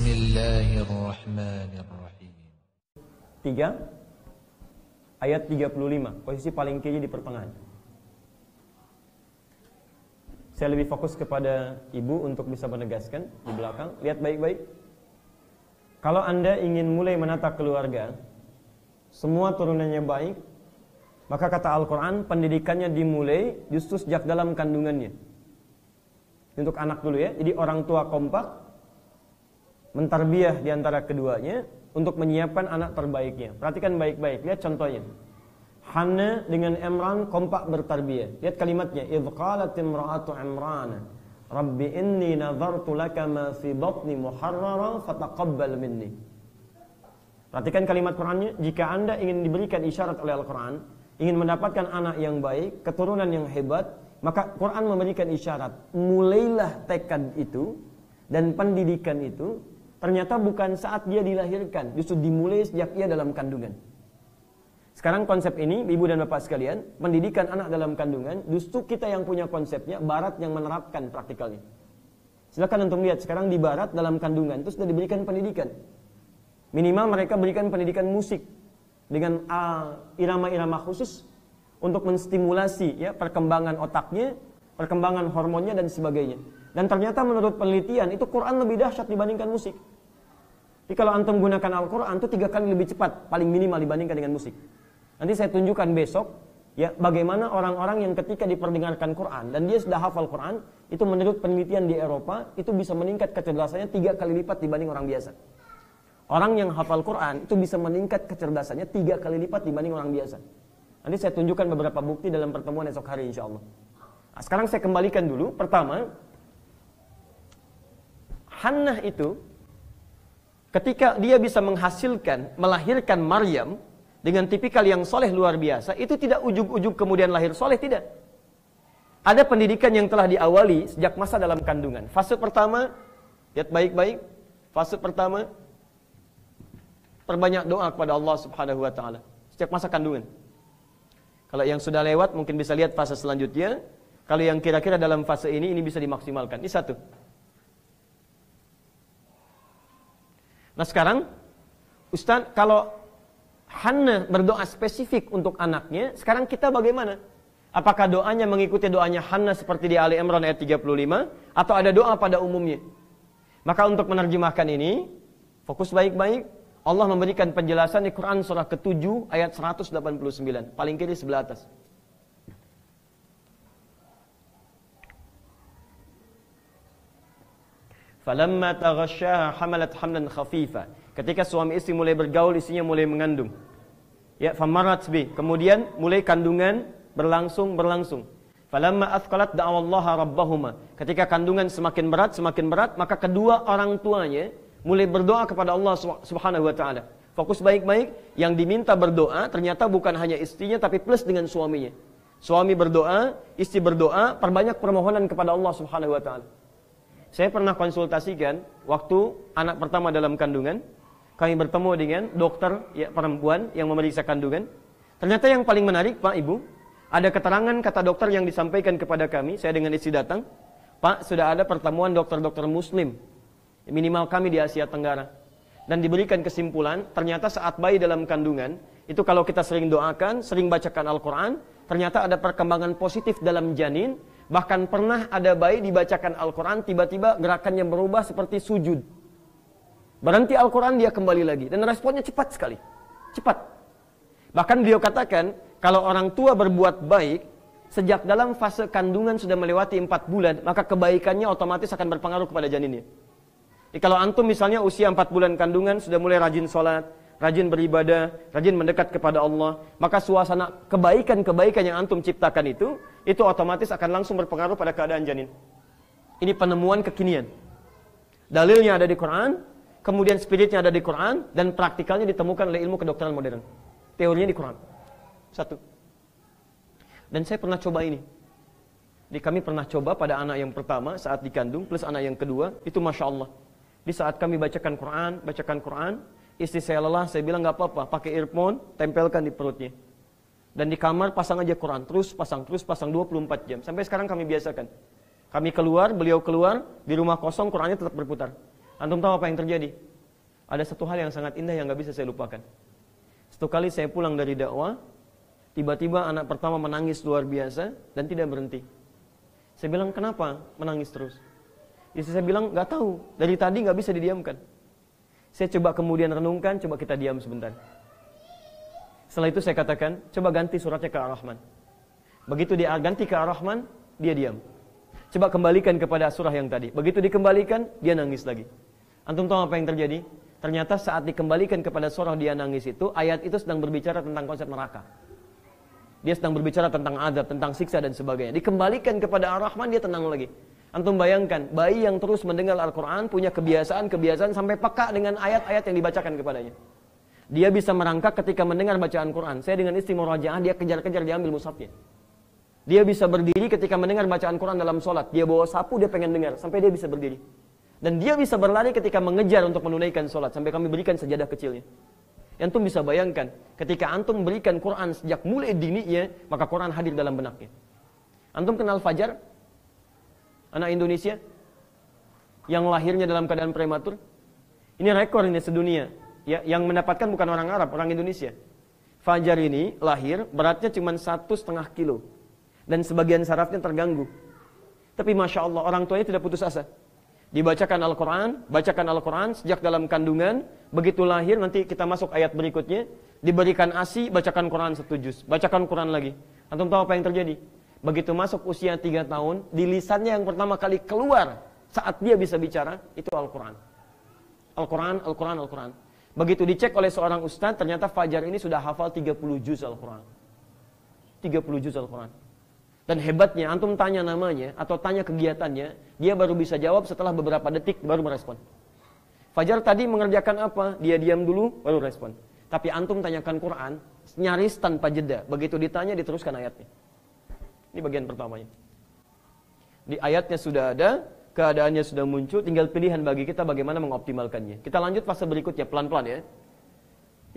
Bismillahirrahmanirrahim. 3 ayat 35, posisi paling kiri di pertengahan. Saya lebih fokus kepada ibu untuk bisa menegaskan di belakang. Lihat baik-baik. Kalau Anda ingin mulai menata keluarga, semua turunannya baik, maka kata Al-Quran, pendidikannya dimulai justru sejak dalam kandungannya. Untuk anak dulu ya. Jadi orang tua kompak mentarbiyah di antara keduanya untuk menyiapkan anak terbaiknya. Perhatikan baik-baik, lihat contohnya. Hannah dengan Imran kompak bertarbiyah. Lihat kalimatnya, idh qalat imra'atu Imran, Rabbi inni nazartu laka ma fi batni muharrara fataqabbal minni. Perhatikan kalimat Qur'annya. Jika Anda ingin diberikan isyarat oleh Al-Quran, ingin mendapatkan anak yang baik, keturunan yang hebat, maka Quran memberikan isyarat. Mulailah tekad itu dan pendidikan itu ternyata bukan saat dia dilahirkan, justru dimulai sejak ia dalam kandungan. Sekarang konsep ini, ibu dan bapak sekalian, pendidikan anak dalam kandungan, justru kita yang punya konsepnya, barat yang menerapkan praktikalnya. Silakan untuk lihat, sekarang di barat dalam kandungan, itu sudah diberikan pendidikan. Minimal mereka berikan pendidikan musik, dengan irama-irama khusus, untuk menstimulasi ya, perkembangan otaknya, perkembangan hormonnya, dan sebagainya. Dan ternyata menurut penelitian, itu Quran lebih dahsyat dibandingkan musik. Jadi kalau antum gunakan Al-Quran, itu 3 kali lebih cepat, paling minimal dibandingkan dengan musik. Nanti saya tunjukkan besok, ya bagaimana orang-orang yang ketika diperdengarkan Quran, dan dia sudah hafal Quran, itu menurut penelitian di Eropa, itu bisa meningkat kecerdasannya 3 kali lipat dibanding orang biasa. Orang yang hafal Quran, itu bisa meningkat kecerdasannya 3 kali lipat dibanding orang biasa. Nanti saya tunjukkan beberapa bukti dalam pertemuan esok hari insya Allah. Nah, sekarang saya kembalikan dulu, pertama, Hannah itu ketika dia bisa melahirkan Maryam dengan tipikal yang soleh luar biasa, itu tidak ujug-ujug kemudian lahir soleh, tidak. Ada pendidikan yang telah diawali sejak masa dalam kandungan. Fase pertama, lihat baik-baik, fase pertama, perbanyak doa kepada Allah Subhanahu wa Ta'ala sejak masa kandungan. Kalau yang sudah lewat mungkin bisa lihat fase selanjutnya. Kalau yang kira-kira dalam fase ini bisa dimaksimalkan. Ini satu. Nah sekarang, Ustaz, kalau Hannah berdoa spesifik untuk anaknya, sekarang kita bagaimana? Apakah doanya mengikuti doanya Hannah seperti di Ali Imran ayat 35, atau ada doa pada umumnya? Maka untuk menerjemahkan ini, fokus baik-baik, Allah memberikan penjelasan di Quran surah ke-7 ayat 189, paling kiri sebelah atas. Falamma taghasyaha hamalat hamlan khafifa. Ketika suami istri mulai bergaul, istrinya mulai mengandung. Ya, famarat bi. Kemudian mulai kandungan berlangsung. Falamma athqalat da'awallaha rabbahuma. Ketika kandungan semakin berat, maka kedua orang tuanya mulai berdoa kepada Allah Subhanahu wa Ta'ala. Fokus baik-baik, yang diminta berdoa ternyata bukan hanya istrinya tapi plus dengan suaminya. Suami berdoa, istri berdoa, perbanyak permohonan kepada Allah Subhanahu wa Ta'ala. Saya pernah konsultasikan waktu anak pertama dalam kandungan, kami bertemu dengan dokter ya, perempuan yang memeriksa kandungan. Ternyata yang paling menarik, Pak, Ibu, ada keterangan kata dokter yang disampaikan kepada kami, saya dengan istri datang, Pak, sudah ada pertemuan dokter-dokter muslim, minimal kami di Asia Tenggara. Dan diberikan kesimpulan, ternyata saat bayi dalam kandungan, itu kalau kita sering doakan, sering bacakan Al-Quran, ternyata ada perkembangan positif dalam janin. Bahkan pernah ada bayi dibacakan Al-Quran, tiba-tiba gerakannya berubah seperti sujud. Berhenti Al-Quran, dia kembali lagi. Dan responnya cepat sekali. Cepat. Bahkan beliau katakan, kalau orang tua berbuat baik, sejak dalam fase kandungan sudah melewati 4 bulan, maka kebaikannya otomatis akan berpengaruh kepada janinnya. Jadi kalau antum misalnya usia 4 bulan kandungan, sudah mulai rajin sholat, rajin beribadah, rajin mendekat kepada Allah, maka suasana kebaikan-kebaikan yang antum ciptakan itu otomatis akan langsung berpengaruh pada keadaan janin. Ini penemuan kekinian. Dalilnya ada di Quran, kemudian spiritnya ada di Quran, dan praktikalnya ditemukan oleh ilmu kedokteran modern. Teorinya di Quran. Satu. Dan saya pernah coba ini. Jadi kami pernah coba pada anak yang pertama saat dikandung, plus anak yang kedua, itu Masya Allah. Di saat kami bacakan Quran, istri saya lelah, saya bilang nggak apa-apa, pakai earphone, tempelkan di perutnya. Dan di kamar pasang aja Quran, terus pasang 24 jam. Sampai sekarang kami biasakan. Kami keluar, beliau keluar, di rumah kosong Qurannya tetap berputar. Antum tahu apa yang terjadi? Ada satu hal yang sangat indah yang gak bisa saya lupakan. Satu kali saya pulang dari dakwah, tiba-tiba anak pertama menangis luar biasa dan tidak berhenti. Saya bilang, kenapa menangis terus? Istri saya bilang, gak tahu, dari tadi gak bisa didiamkan. Saya coba kemudian renungkan, coba kita diam sebentar. Setelah itu saya katakan, coba ganti suratnya ke Ar-Rahman. Begitu dia ganti ke Ar-Rahman, dia diam. Coba kembalikan kepada surah yang tadi. Begitu dikembalikan, dia nangis lagi. Antum tahu apa yang terjadi? Ternyata saat dikembalikan kepada surah dia nangis itu, ayat itu sedang berbicara tentang konsep neraka. Dia sedang berbicara tentang azab, tentang siksa dan sebagainya. Dikembalikan kepada Ar-Rahman, dia tenang lagi. Antum bayangkan, bayi yang terus mendengar Al-Quran punya kebiasaan sampai peka dengan ayat-ayat yang dibacakan kepadanya. Dia bisa merangkak ketika mendengar bacaan Quran. Saya dengan istri murajaah, dia kejar-kejar, dia ambil mushafnya. Dia bisa berdiri ketika mendengar bacaan Quran dalam sholat. Dia bawa sapu, dia pengen dengar, sampai dia bisa berdiri. Dan dia bisa berlari ketika mengejar untuk menunaikan sholat, sampai kami berikan sajadah kecilnya. Antum bisa bayangkan, ketika antum memberikan Quran sejak mulai dininya, maka Quran hadir dalam benaknya. Antum kenal Fajar? Anak Indonesia yang lahirnya dalam keadaan prematur. Ini rekor ini sedunia. Ya, yang mendapatkan bukan orang Arab, orang Indonesia. Fajar ini lahir, beratnya cuma 1,5 kilo. Dan sebagian sarafnya terganggu. Tapi Masya Allah, orang tuanya tidak putus asa. Dibacakan Al-Quran, sejak dalam kandungan, begitu lahir, nanti kita masuk ayat berikutnya, diberikan ASI, bacakan Quran 1 juz, bacakan Quran lagi. Antum tahu apa yang terjadi? Begitu masuk usia 3 tahun, di lisannya yang pertama kali keluar, saat dia bisa bicara, itu Al-Quran. Al-Quran. Begitu dicek oleh seorang ustaz, ternyata Fajar ini sudah hafal 30 juz Al-Quran. 30 juz Al-Quran. Dan hebatnya, antum tanya namanya atau tanya kegiatannya, dia baru bisa jawab setelah beberapa detik baru merespon. Fajar tadi mengerjakan apa? Dia diam dulu baru respon. Tapi antum tanyakan Quran, nyaris tanpa jeda. Begitu ditanya diteruskan ayatnya. Ini bagian pertamanya. Di ayatnya sudah ada, keadaannya sudah muncul, tinggal pilihan bagi kita bagaimana mengoptimalkannya. Kita lanjut fase berikutnya pelan-pelan ya.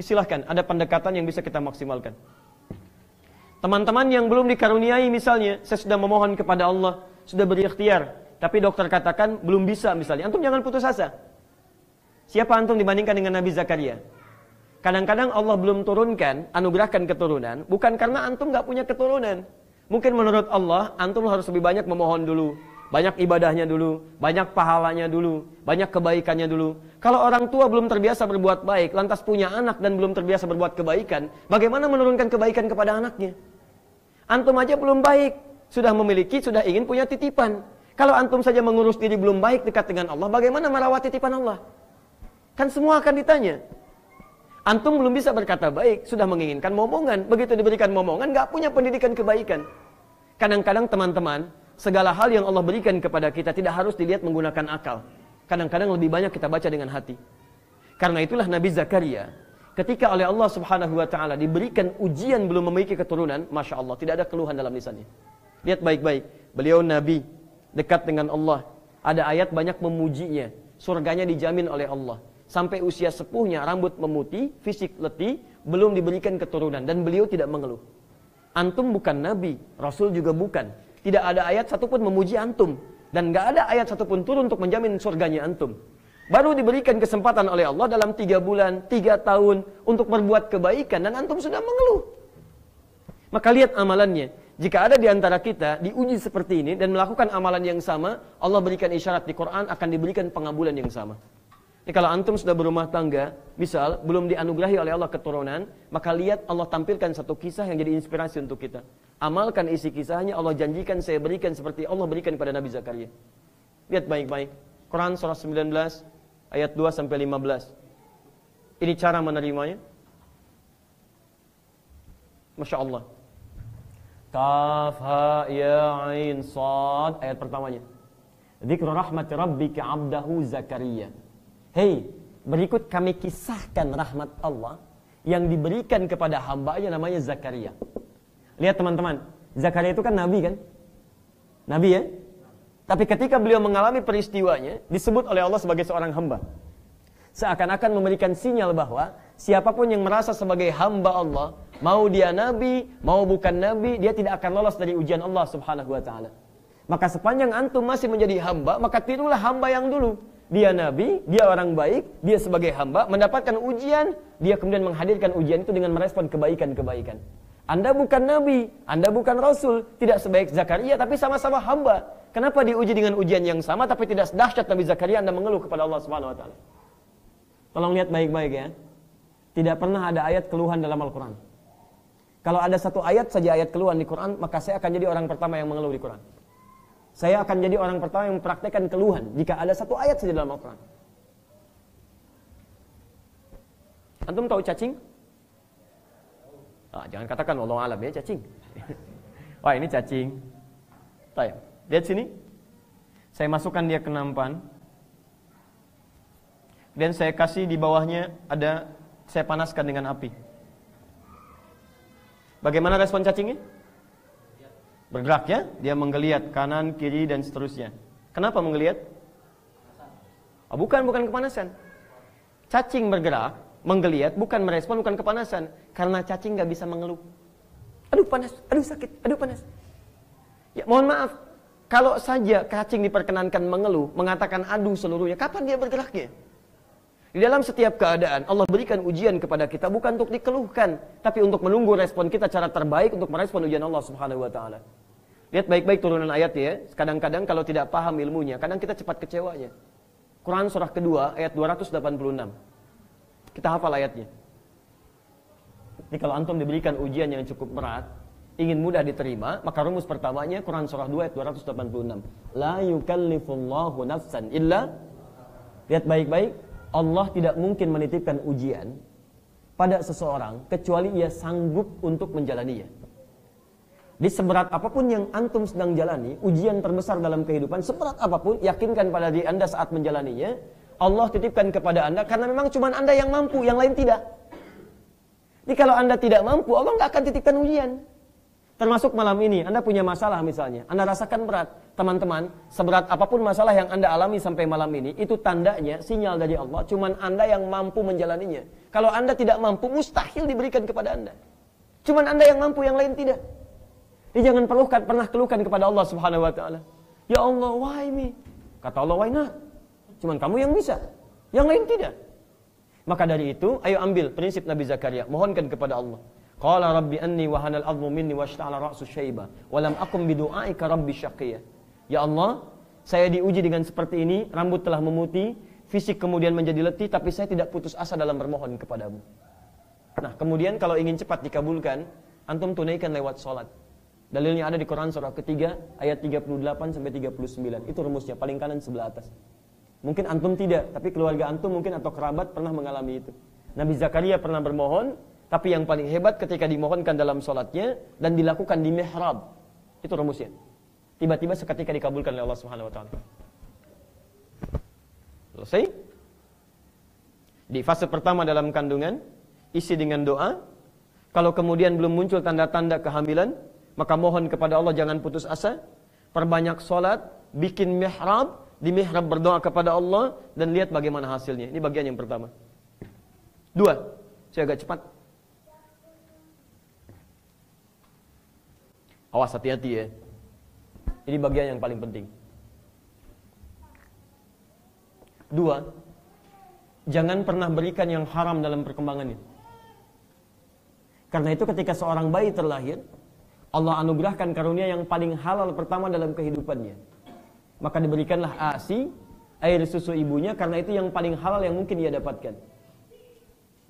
Silahkan, ada pendekatan yang bisa kita maksimalkan. Teman-teman yang belum dikaruniai misalnya, saya sudah memohon kepada Allah, sudah berikhtiar, tapi dokter katakan belum bisa misalnya. Antum jangan putus asa. Siapa antum dibandingkan dengan Nabi Zakaria? Kadang-kadang Allah belum turunkan, anugerahkan keturunan, bukan karena antum gak punya keturunan. Mungkin menurut Allah, antum harus lebih banyak memohon dulu, banyak ibadahnya dulu, banyak pahalanya dulu, banyak kebaikannya dulu. Kalau orang tua belum terbiasa berbuat baik, lantas punya anak dan belum terbiasa berbuat kebaikan, bagaimana menurunkan kebaikan kepada anaknya? Antum aja belum baik, sudah memiliki, sudah ingin punya titipan. Kalau antum saja mengurus diri belum baik dekat dengan Allah, bagaimana merawat titipan Allah? Kan semua akan ditanya. Antum belum bisa berkata baik, sudah menginginkan momongan. Begitu diberikan momongan, gak punya pendidikan kebaikan. Kadang-kadang teman-teman, segala hal yang Allah berikan kepada kita tidak harus dilihat menggunakan akal. Kadang-kadang lebih banyak kita baca dengan hati. Karena itulah Nabi Zakaria, ketika oleh Allah subhanahu wa ta'ala diberikan ujian belum memiliki keturunan, Masya Allah, tidak ada keluhan dalam lisannya. Lihat baik-baik, beliau Nabi, dekat dengan Allah. Ada ayat banyak memujinya, surganya dijamin oleh Allah. Sampai usia sepuhnya, rambut memutih, fisik letih, belum diberikan keturunan. Dan beliau tidak mengeluh. Antum bukan Nabi, Rasul juga bukan. Tidak ada ayat satupun memuji antum. Dan gak ada ayat satupun turun untuk menjamin surganya antum. Baru diberikan kesempatan oleh Allah dalam 3 bulan, 3 tahun untuk berbuat kebaikan. Dan antum sudah mengeluh. Maka lihat amalannya. Jika ada di antara kita diuji seperti ini dan melakukan amalan yang sama, Allah berikan isyarat di Quran akan diberikan pengabulan yang sama. Jadi kalau antum sudah berumah tangga, misal belum dianugerahi oleh Allah keturunan, maka lihat Allah tampilkan satu kisah yang jadi inspirasi untuk kita. Amalkan isi kisahnya, Allah janjikan saya berikan seperti Allah berikan kepada Nabi Zakaria. Lihat baik-baik. Quran surah 19 ayat 2 sampai 15. Ini cara menerimanya. Masya Allah. Kaf ha ya ain sad, ayat pertamanya. Dzikru rahmati rabbika 'abdahu Zakaria. Hei, berikut kami kisahkan rahmat Allah yang diberikan kepada hambanya namanya Zakaria. Lihat teman-teman, Zakaria itu kan nabi kan? Nabi ya? Tapi ketika beliau mengalami peristiwanya, disebut oleh Allah sebagai seorang hamba. Seakan-akan memberikan sinyal bahwa siapapun yang merasa sebagai hamba Allah, mau dia nabi, mau bukan nabi, dia tidak akan lolos dari ujian Allah subhanahu wa ta'ala. Maka sepanjang antum masih menjadi hamba, maka tirulah hamba yang dulu. dia nabi, dia orang baik, dia sebagai hamba, mendapatkan ujian, dia kemudian menghadirkan ujian itu dengan merespon kebaikan-kebaikan. Anda bukan nabi, Anda bukan rasul, tidak sebaik Zakaria, tapi sama-sama hamba. Kenapa diuji dengan ujian yang sama, tapi tidak sedahsyat Nabi Zakaria Anda mengeluh kepada Allah Subhanahu Wa Taala? Tolong lihat baik-baik ya. Tidak pernah ada ayat keluhan dalam Al-Quran. Kalau ada satu ayat saja ayat keluhan di Quran, maka saya akan jadi orang pertama yang mengeluh di Quran. Saya akan jadi orang pertama yang mempraktekkan keluhan jika ada satu ayat saja dalam Al-Quran. Antum tahu cacing? Jangan katakan wallahu alam ya, cacing. Wah, ini cacing. Baik, lihat sini. Saya masukkan dia ke nampan. Dan saya kasih di bawahnya ada, saya panaskan dengan api. Bagaimana respon cacingnya? Bergerak ya, dia menggeliat kanan, kiri dan seterusnya. Kenapa menggeliat? Bukan kepanasan. Cacing bergerak, menggeliat, bukan merespon, bukan kepanasan. Karena cacing nggak bisa mengeluh. Aduh panas, aduh sakit, aduh panas. Ya mohon maaf, kalau saja cacing diperkenankan mengeluh, mengatakan aduh seluruhnya, kapan dia bergeraknya? Di dalam setiap keadaan, Allah berikan ujian kepada kita bukan untuk dikeluhkan, tapi untuk menunggu respon kita cara terbaik untuk merespon ujian Allah Subhanahu Wa Taala. Lihat baik-baik turunan ayat ya. Kadang-kadang kalau tidak paham ilmunya, kadang kita cepat kecewanya. Quran surah kedua ayat 286. Kita hafal ayatnya. Jadi kalau antum diberikan ujian yang cukup berat, ingin mudah diterima, maka rumus pertamanya Quran surah 2 ayat 286. La yukallifullahu nafsan illa. Lihat baik-baik. Allah tidak mungkin menitipkan ujian pada seseorang kecuali ia sanggup untuk menjalaninya. Di seberat apapun yang antum sedang jalani, ujian terbesar dalam kehidupan, seberat apapun, yakinkan pada diri Anda saat menjalaninya, Allah titipkan kepada Anda karena memang cuma Anda yang mampu, yang lain tidak. Jadi kalau Anda tidak mampu, Allah nggak akan titipkan ujian. Termasuk malam ini, Anda punya masalah misalnya, Anda rasakan berat. Teman-teman, seberat apapun masalah yang Anda alami sampai malam ini, itu tandanya, sinyal dari Allah, cuman Anda yang mampu menjalaninya. Kalau Anda tidak mampu, mustahil diberikan kepada Anda. Cuman Anda yang mampu, yang lain tidak. Jadi jangan pernah keluhkan kepada Allah Subhanahu Wa Taala. Ya Allah, why me? Kata Allah, why not? Cuman kamu yang bisa, yang lain tidak. Maka dari itu, ayo ambil prinsip Nabi Zakaria, mohonkan kepada Allah. Qala rabbi anni wa hanal 'azmu minni washta'ala ra'su syaiba wa lam akum bi du'aika rabbi syaqiyya. Ya Allah, saya diuji dengan seperti ini, rambut telah memutih, fisik kemudian menjadi letih, tapi saya tidak putus asa dalam bermohon kepadamu. Nah, kemudian kalau ingin cepat dikabulkan, antum tunaikan lewat salat. Dalilnya ada di Quran surah ketiga ayat 38 sampai 39. Itu rumusnya paling kanan sebelah atas. Mungkin antum tidak, tapi keluarga antum mungkin atau kerabat pernah mengalami itu. Nabi Zakaria pernah bermohon, tapi yang paling hebat ketika dimohonkan dalam sholatnya dan dilakukan di mihrab. Itu rumusnya. Tiba-tiba seketika dikabulkan oleh Allah Subhanahu Wa Taala. Selesai? Di fase pertama dalam kandungan, isi dengan doa. Kalau kemudian belum muncul tanda-tanda kehamilan, maka mohon kepada Allah jangan putus asa. Perbanyak sholat, bikin mihrab, di mihrab berdoa kepada Allah dan lihat bagaimana hasilnya. Ini bagian yang pertama. 2, saya agak cepat. Awas, hati-hati ya. Ini bagian yang paling penting. 2, jangan pernah berikan yang haram dalam perkembangannya. Karena itu ketika seorang bayi terlahir, Allah anugerahkan karunia yang paling halal pertama dalam kehidupannya. Maka diberikanlah ASI, air susu ibunya, karena itu yang paling halal yang mungkin ia dapatkan.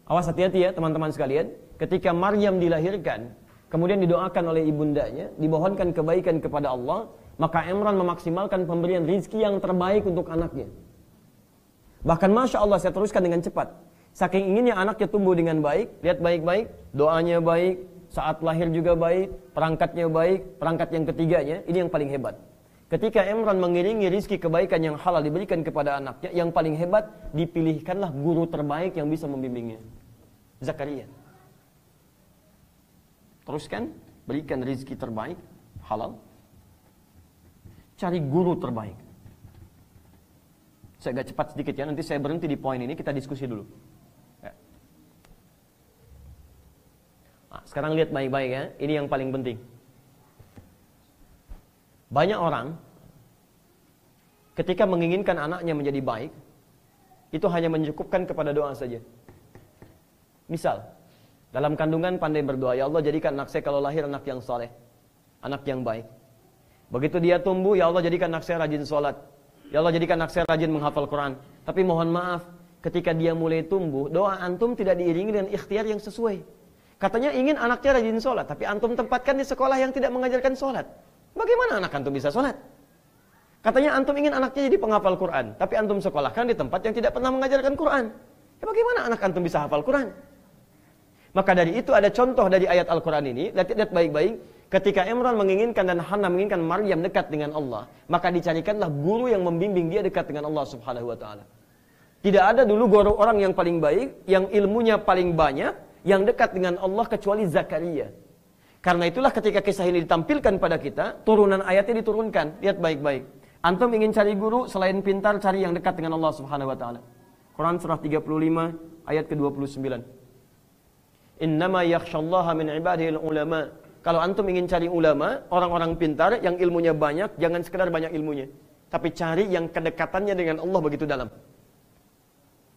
Awas, hati-hati ya teman-teman sekalian. Ketika Maryam dilahirkan, kemudian didoakan oleh ibundanya, dimohonkan kebaikan kepada Allah, maka Imran memaksimalkan pemberian rizki yang terbaik untuk anaknya. Bahkan Masya Allah, saya teruskan dengan cepat. Saking inginnya anaknya tumbuh dengan baik, lihat baik-baik, doanya baik, saat lahir juga baik, perangkatnya baik, perangkat yang ketiganya, ini yang paling hebat. Ketika Imran mengiringi rizki kebaikan yang halal diberikan kepada anaknya, yang paling hebat, dipilihkanlah guru terbaik yang bisa membimbingnya. Zakaria. Teruskan, berikan rizki terbaik, halal. Cari guru terbaik. Saya agak cepat sedikit ya, nanti saya berhenti di poin ini, kita diskusi dulu. Ya. Nah, sekarang lihat baik-baik ya, ini yang paling penting. Banyak orang ketika menginginkan anaknya menjadi baik, itu hanya mencukupkan kepada doa saja. Misal, dalam kandungan pandai berdoa, ya Allah jadikan anak saya kalau lahir anak yang saleh, anak yang baik. Begitu dia tumbuh, ya Allah jadikan anak saya rajin sholat, ya Allah jadikan anak saya rajin menghafal Quran. Tapi mohon maaf, ketika dia mulai tumbuh, doa antum tidak diiringi dengan ikhtiar yang sesuai. Katanya ingin anaknya rajin sholat, tapi antum tempatkan di sekolah yang tidak mengajarkan sholat. Bagaimana anak antum bisa sholat? Katanya antum ingin anaknya jadi penghafal Quran, tapi antum sekolahkan di tempat yang tidak pernah mengajarkan Quran. Ya bagaimana anak antum bisa hafal Quran? Maka dari itu ada contoh dari ayat Al-Quran ini, lihat baik-baik. Ketika Imran menginginkan dan Hannah menginginkan Maryam dekat dengan Allah, maka dicarikanlah guru yang membimbing dia dekat dengan Allah Subhanahu wa taala. Tidak ada dulu guru orang yang paling baik, yang ilmunya paling banyak, yang dekat dengan Allah kecuali Zakaria. Karena itulah ketika kisah ini ditampilkan pada kita, turunan ayatnya diturunkan. Lihat baik-baik. Antum ingin cari guru, selain pintar, cari yang dekat dengan Allah Subhanahu wa taala. Quran surah 35 ayat ke-29. Innama yakhshallaha min ibadihil ulama. Kalau antum ingin cari ulama, orang-orang pintar yang ilmunya banyak, jangan sekedar banyak ilmunya, tapi cari yang kedekatannya dengan Allah begitu dalam.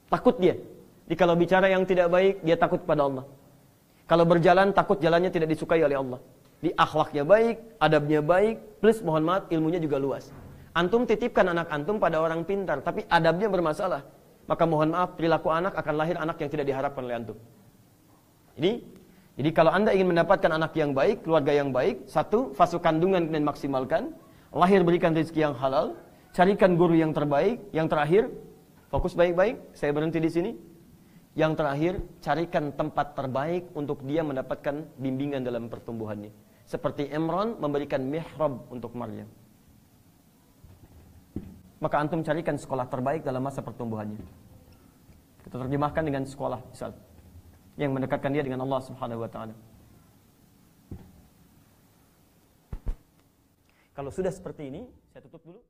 Takut dia. Jadi kalau bicara yang tidak baik, dia takut pada Allah. Kalau berjalan, takut jalannya tidak disukai oleh Allah. Di akhlaknya baik, adabnya baik, plus mohon maaf, ilmunya juga luas. Antum titipkan anak antum pada orang pintar, tapi adabnya bermasalah. Maka mohon maaf, perilaku anak akan lahir anak yang tidak diharapkan oleh antum. Jadi kalau anda ingin mendapatkan anak yang baik, keluarga yang baik, satu, fase kandungan dan maksimalkan, lahir berikan rezeki yang halal, carikan guru yang terbaik, yang terakhir, fokus baik-baik, saya berhenti di sini. Yang terakhir, carikan tempat terbaik untuk dia mendapatkan bimbingan dalam pertumbuhannya. Seperti Imran memberikan mihrab untuk Maryam. Maka antum carikan sekolah terbaik dalam masa pertumbuhannya. Kita terjemahkan dengan sekolah, misal, yang mendekatkan dia dengan Allah Subhanahu wa taala. Kalau sudah seperti ini, saya tutup dulu.